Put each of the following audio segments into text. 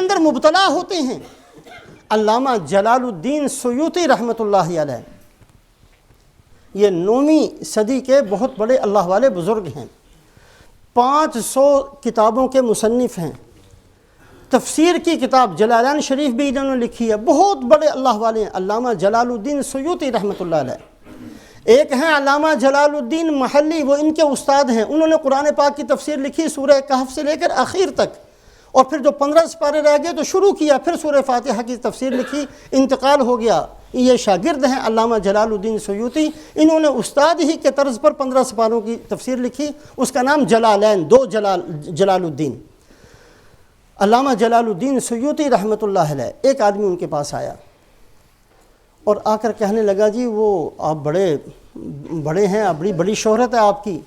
اندر مبتلا ہوتے ہیں۔ علامہ جلال الدین سیوطی رحمۃ اللہ علیہ، یہ 9ویں صدی کے بہت بڑے اللہ والے بزرگ ہیں، 500 کتابوں کے مصنف ہیں۔ تفسیر کی کتاب جلالین شریف بھی انہوں نے لکھی ہے، بہت بڑے اللہ والے ہیں علامہ جلال الدین سیوطی رحمۃ اللہ علیہ۔ ایک ہیں علامہ جلال الدین محلی، وہ ان کے استاد ہیں، انہوں نے قرآن پاک کی تفسیر لکھی سورہ کہف سے لے کر آخر تک، اور پھر جو 15 سپارے رہ گئے تو شروع کیا، پھر سورہ فاتحہ کی تفسیر لکھی، انتقال ہو گیا۔ یہ شاگرد ہیں علامہ جلال الدین سیوطی، انہوں نے استاد ہی کے طرز پر 15 سپاروں کی تفسیر لکھی، اس کا نام جلالین، دو جلال الدین۔ علامہ جلال الدین سیوطی رحمۃ اللہ علیہ، ایک آدمی ان کے پاس آیا اور آ کر کہنے لگا جی وہ آپ بڑے ہیں، بڑی شہرت ہے آپ کی،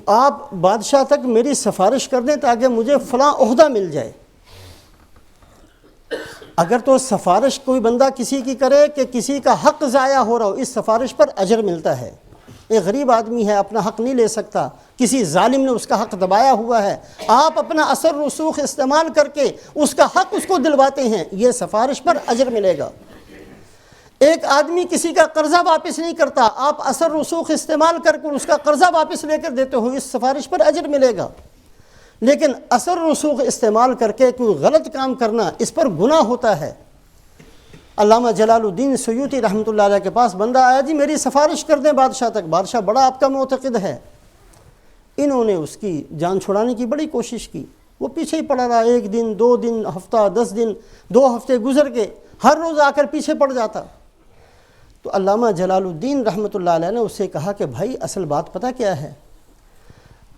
آپ بادشاہ تک میری سفارش کر دیں تاکہ مجھے فلاں عہدہ مل جائے۔ اگر تو سفارش کوئی بندہ کسی کی کرے کہ کسی کا حق ضائع ہو رہا ہو، اس سفارش پر اجر ملتا ہے۔ ایک غریب آدمی ہے، اپنا حق نہیں لے سکتا، کسی ظالم نے اس کا حق دبایا ہوا ہے، آپ اپنا اثر رسوخ استعمال کر کے اس کا حق اس کو دلواتے ہیں، یہ سفارش پر اجر ملے گا۔ ایک آدمی کسی کا قرضہ واپس نہیں کرتا، آپ اثر رسوخ استعمال کر کے اس کا قرضہ واپس لے کر دیتے ہو، اس سفارش پر اجر ملے گا۔ لیکن اثر رسوخ استعمال کر کے کوئی غلط کام کرنا، اس پر گناہ ہوتا ہے۔ علامہ جلال الدین سیوطی رحمۃ اللہ علیہ کے پاس بندہ آیا، جی میری سفارش کر دیں بادشاہ تک، بادشاہ بڑا آپ کا معتقد ہے۔ انہوں نے اس کی جان چھڑانے کی بڑی کوشش کی، وہ پیچھے ہی پڑا رہا، 1 دن 2 دن ہفتہ 10 دن 2 ہفتے گزر گئے، ہر روز آ کر پیچھے پڑ جاتا۔ تو علامہ جلال الدین رحمۃ اللہ علیہ نے اس سے کہا کہ بھائی اصل بات پتہ کیا ہے؟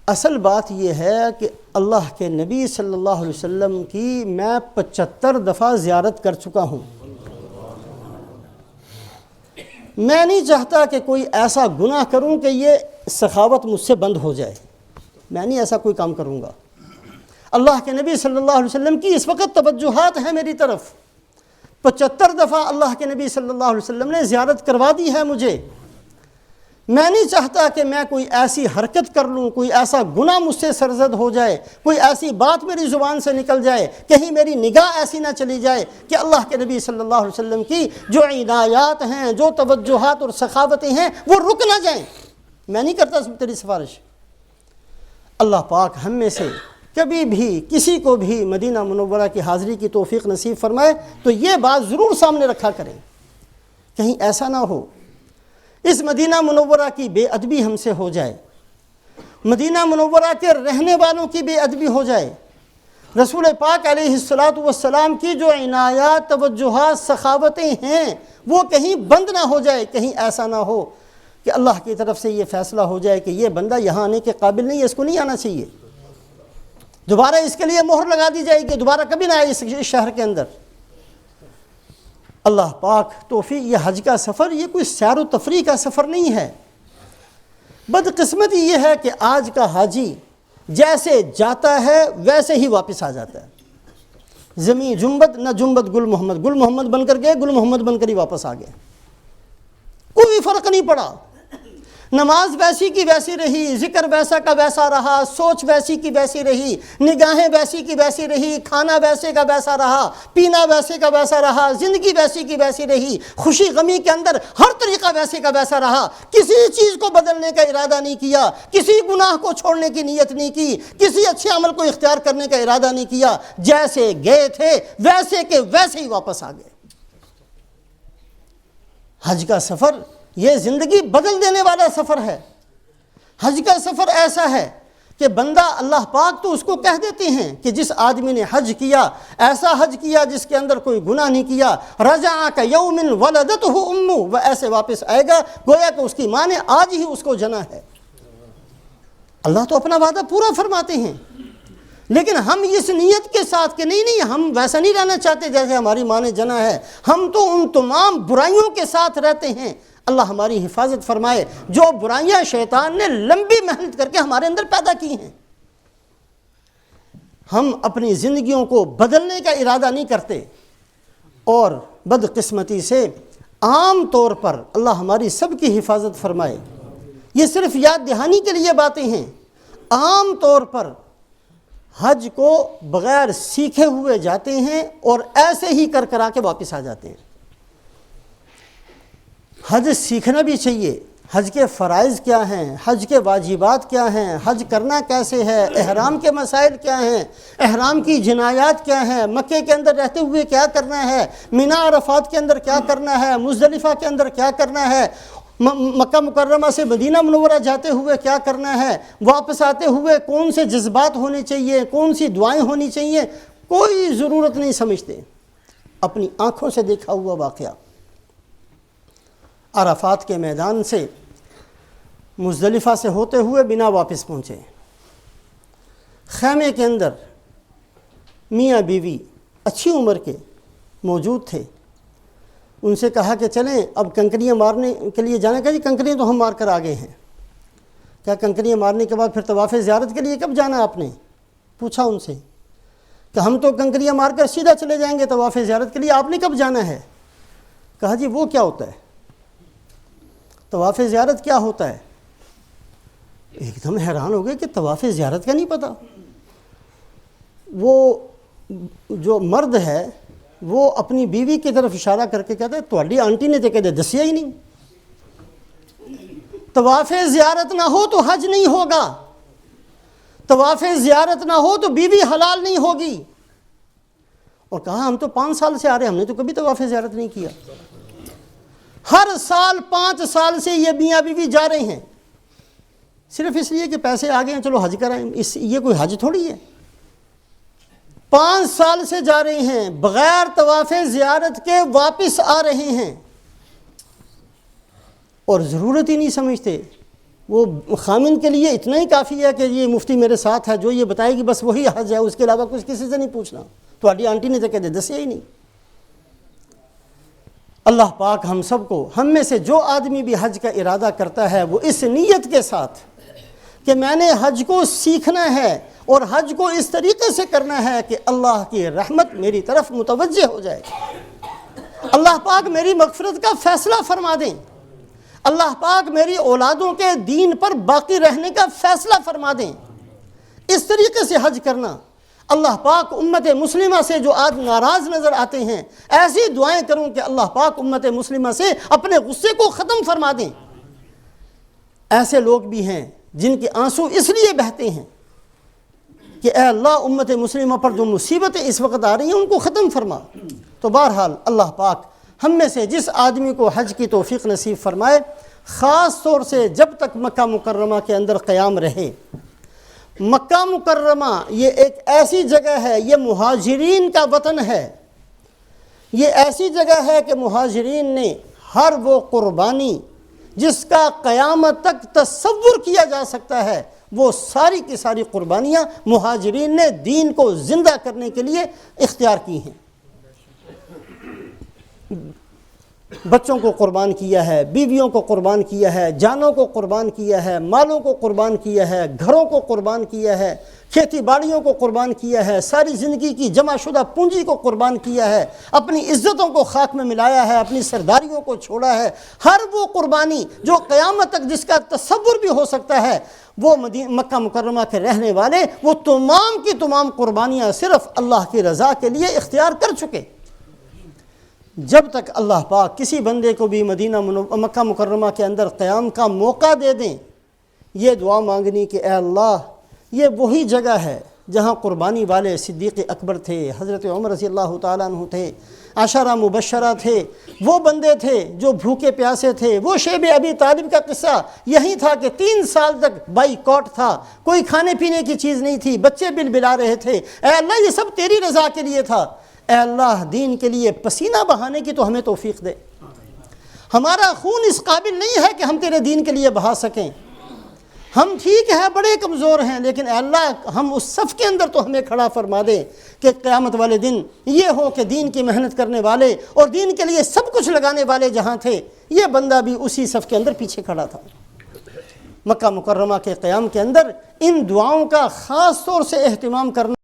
اصل بات یہ ہے کہ اللہ کے نبی صلی اللہ علیہ وسلم کی میں 75 دفعہ زیارت کر چکا ہوں، میں نہیں چاہتا کہ کوئی ایسا گناہ کروں کہ یہ سخاوت مجھ سے بند ہو جائے، میں نہیں ایسا کوئی کام کروں گا۔ اللہ کے نبی صلی اللہ علیہ وسلم کی اس وقت توجہات ہیں میری طرف، 75 دفعہ اللہ کے نبی صلی اللہ علیہ وسلم نے زیارت کروا دی ہے مجھے، میں نہیں چاہتا کہ میں کوئی ایسی حرکت کر لوں، کوئی ایسا گناہ مجھ سے سرزد ہو جائے، کوئی ایسی بات میری زبان سے نکل جائے، کہیں میری نگاہ ایسی نہ چلی جائے کہ اللہ کے نبی صلی اللہ علیہ وسلم کی جو عنایات ہیں، جو توجہات اور سخاوتیں ہیں وہ رک نہ جائیں، میں نہیں کرتا تیری سفارش۔ اللہ پاک ہم میں سے کبھی بھی کسی کو بھی مدینہ منورہ کی حاضری کی توفیق نصیب فرمائے تو یہ بات ضرور سامنے رکھا کریں، کہیں ایسا نہ ہو اس مدینہ منورہ کی بے ادبی ہم سے ہو جائے، مدینہ منورہ کے رہنے والوں کی بے ادبی ہو جائے، رسول پاک علیہ الصلاۃ والسلام کی جو عنایات، توجہات، سخاوتیں ہیں وہ کہیں بند نہ ہو جائے، کہیں ایسا نہ ہو کہ اللہ کی طرف سے یہ فیصلہ ہو جائے کہ یہ بندہ یہاں آنے کے قابل نہیں ہے، اس کو نہیں آنا چاہیے، دوبارہ اس کے لیے مہر لگا دی جائے گی، دوبارہ کبھی نہ آئے اس شہر کے اندر۔ اللہ پاک توفیق، یہ حج کا سفر یہ کوئی سیر و تفریح کا سفر نہیں ہے۔ بدقسمتی یہ ہے کہ آج کا حاجی جیسے جاتا ہے ویسے ہی واپس آ جاتا ہے، زمین جنبت نہ جنبت گل محمد بن کر گئے، گل محمد بن کر ہی واپس آ گئے، کوئی فرق نہیں پڑا، نماز ویسی کی ویسی رہی، ذکر ویسا کا ویسا رہا، سوچ ویسی کی ویسی رہی، نگاہیں ویسی کی ویسی رہی، کھانا ویسے کا ویسا رہا، پینا ویسے کا ویسا رہا، زندگی ویسی کی ویسی رہی، خوشی غمی کے اندر ہر طریقہ ویسے کا ویسا رہا، کسی چیز کو بدلنے کا ارادہ نہیں کیا، کسی گناہ کو چھوڑنے کی نیت نہیں کی، کسی اچھے عمل کو اختیار کرنے کا ارادہ نہیں کیا، جیسے گئے تھے ویسے کے ویسے ہی واپس آ گئے۔ حج کا سفر یہ زندگی بدل دینے والا سفر ہے۔ حج کا سفر ایسا ہے کہ بندہ، اللہ پاک تو اس کو کہہ دیتے ہیں کہ جس آدمی نے حج کیا، ایسا حج کیا جس کے اندر کوئی گناہ نہیں کیا، رجع کیوم ولدتہ امہ، وہ ایسے واپس آئے گا گویا کہ اس کی ماں نے آج ہی اس کو جنا ہے۔ اللہ تو اپنا وعدہ پورا فرماتے ہیں، لیکن ہم اس نیت کے ساتھ کہ نہیں ہم ویسا نہیں رہنا چاہتے جیسے ہماری ماں نے جنا ہے، ہم تو ان تمام برائیوں کے ساتھ رہتے ہیں۔ اللہ ہماری حفاظت فرمائے، جو برائیاں شیطان نے لمبی محنت کر کے ہمارے اندر پیدا کی ہیں، ہم اپنی زندگیوں کو بدلنے کا ارادہ نہیں کرتے، اور بدقسمتی سے عام طور پر اللہ ہماری سب کی حفاظت فرمائے، یہ صرف یاد دہانی کے لیے باتیں ہیں، عام طور پر حج کو بغیر سیکھے ہوئے جاتے ہیں اور ایسے ہی کرا کے واپس آ جاتے ہیں۔ حج سیکھنا بھی چاہیے، حج کے فرائض کیا ہیں، حج کے واجبات کیا ہیں، حج کرنا کیسے ہے، احرام کے مسائل کیا ہیں، احرام کی جنایات کیا ہیں، مکے کے اندر رہتے ہوئے کیا کرنا ہے، مینا عرفات کے اندر کیا کرنا ہے، مزدلفہ کے اندر کیا کرنا ہے، مکہ مکرمہ سے مدینہ منورہ جاتے ہوئے کیا کرنا ہے، واپس آتے ہوئے کون سے جذبات ہونے چاہیے، کون سی دعائیں ہونی چاہیے، کوئی ضرورت نہیں سمجھتے۔ اپنی آنکھوں سے دیکھا ہوا واقعہ، عرفات کے میدان سے مزدلفہ سے ہوتے ہوئے بنا واپس پہنچے، خیمے کے اندر میاں بیوی اچھی عمر کے موجود تھے۔ ان سے کہا کہ چلیں اب کنکریاں مارنے کے لیے جانا، کہ جی کنکریاں تو ہم مار کر آگے ہیں۔ کیا کنکریاں مارنے کے بعد پھر طواف زیارت کے لیے کب جانا آپ نے؟ پوچھا ان سے کہ ہم تو کنکریاں مار کر سیدھا چلے جائیں گے طواف زیارت کے لیے، آپ نے کب جانا ہے؟ کہا جی وہ کیا ہوتا ہے، طواف زیارت کیا ہوتا ہے؟ ایک دم حیران ہو گئے کہ طواف زیارت کا نہیں پتہ۔ وہ جو مرد ہے وہ اپنی بیوی کی طرف اشارہ کر کے کہتا ہے تہاڈی آنٹی نے تو کہتے دسیا ہی نہیں، طواف زیارت نہ ہو تو حج نہیں ہوگا، طواف زیارت نہ ہو تو بیوی حلال نہیں ہوگی۔ اور کہا ہم تو 5 سال سے آ رہے ہیں، ہم نے تو کبھی طواف زیارت نہیں کیا۔ ہر سال 5 سال سے یہ میاں بیوی جا رہے ہیں، صرف اس لیے کہ پیسے آ گئے ہیں چلو حج کرائیں، یہ کوئی حج تھوڑی ہے۔ 5 سال سے جا رہے ہیں بغیر طواف زیارت کے واپس آ رہے ہیں اور ضرورت ہی نہیں سمجھتے۔ وہ خامن کے لیے اتنا ہی کافی ہے کہ یہ مفتی میرے ساتھ ہے، جو یہ بتائے گی بس وہی حج ہے، اس کے علاوہ کچھ کسی سے نہیں پوچھنا، تہاڈی آنٹی نے تو کہتے دسیا ہی نہیں۔ اللہ پاک ہم سب کو، ہم میں سے جو آدمی بھی حج کا ارادہ کرتا ہے وہ اس نیت کے ساتھ کہ میں نے حج کو سیکھنا ہے اور حج کو اس طریقے سے کرنا ہے کہ اللہ کی رحمت میری طرف متوجہ ہو جائے، اللہ پاک میری مغفرت کا فیصلہ فرما دیں، اللہ پاک میری اولادوں کے دین پر باقی رہنے کا فیصلہ فرما دیں، اس طریقے سے حج کرنا۔ اللہ پاک امت مسلمہ سے جو آج ناراض نظر آتے ہیں، ایسی دعائیں کروں کہ اللہ پاک امت مسلمہ سے اپنے غصے کو ختم فرما دیں۔ ایسے لوگ بھی ہیں جن کے آنسو اس لیے بہتے ہیں کہ اے اللہ امت مسلمہ پر جو مصیبتیں اس وقت آ رہی ہیں ان کو ختم فرما۔ تو بہرحال اللہ پاک ہم میں سے جس آدمی کو حج کی توفیق نصیب فرمائے، خاص طور سے جب تک مکہ مکرمہ کے اندر قیام رہے۔ مکہ مکرمہ یہ ایک ایسی جگہ ہے، یہ مہاجرین کا وطن ہے، یہ ایسی جگہ ہے کہ مہاجرین نے ہر وہ قربانی جس کا قیامت تک تصور کیا جا سکتا ہے، وہ ساری کی ساری قربانیاں مہاجرین نے دین کو زندہ کرنے کے لیے اختیار کی ہیں۔ بچوں کو قربان کیا ہے، بیویوں کو قربان کیا ہے، جانوں کو قربان کیا ہے، مالوں کو قربان کیا ہے، گھروں کو قربان کیا ہے، کھیتی باڑیوں کو قربان کیا ہے، ساری زندگی کی جمع شدہ پونجی کو قربان کیا ہے، اپنی عزتوں کو خاک میں ملایا ہے، اپنی سرداریوں کو چھوڑا ہے۔ ہر وہ قربانی جو قیامت تک جس کا تصور بھی ہو سکتا ہے، وہ مکہ مکرمہ کے رہنے والے وہ تمام کی تمام قربانیاں صرف اللہ کی رضا کے لیے اختیار کر چکے۔ جب تک اللہ پاک کسی بندے کو بھی مکہ مکرمہ کے اندر قیام کا موقع دے دیں، یہ دعا مانگنی کہ اے اللہ یہ وہی جگہ ہے جہاں قربانی والے صدیق اکبر تھے، حضرت عمر رضی اللہ تعالیٰ عنہ تھے، عشرہ مبشرہ تھے، وہ بندے تھے جو بھوکے پیاسے تھے۔ وہ شیب ابی طالب کا قصہ یہی تھا کہ 3 سال تک بائیکاٹ تھا، کوئی کھانے پینے کی چیز نہیں تھی، بچے بلا رہے تھے۔ اے اللہ یہ سب تیری رضا کے لیے تھا، اے اللہ دین کے لیے پسینہ بہانے کی تو ہمیں توفیق دے۔ ہمارا خون اس قابل نہیں ہے کہ ہم تیرے دین کے لیے بہا سکیں، ہم ٹھیک ہے بڑے کمزور ہیں، لیکن اے اللہ ہم اس صف کے اندر تو ہمیں کھڑا فرما دے کہ قیامت والے دن یہ ہو کہ دین کی محنت کرنے والے اور دین کے لیے سب کچھ لگانے والے جہاں تھے، یہ بندہ بھی اسی صف کے اندر پیچھے کھڑا تھا۔ مکہ مکرمہ کے قیام کے اندر ان دعاؤں کا خاص طور سے اہتمام کرنا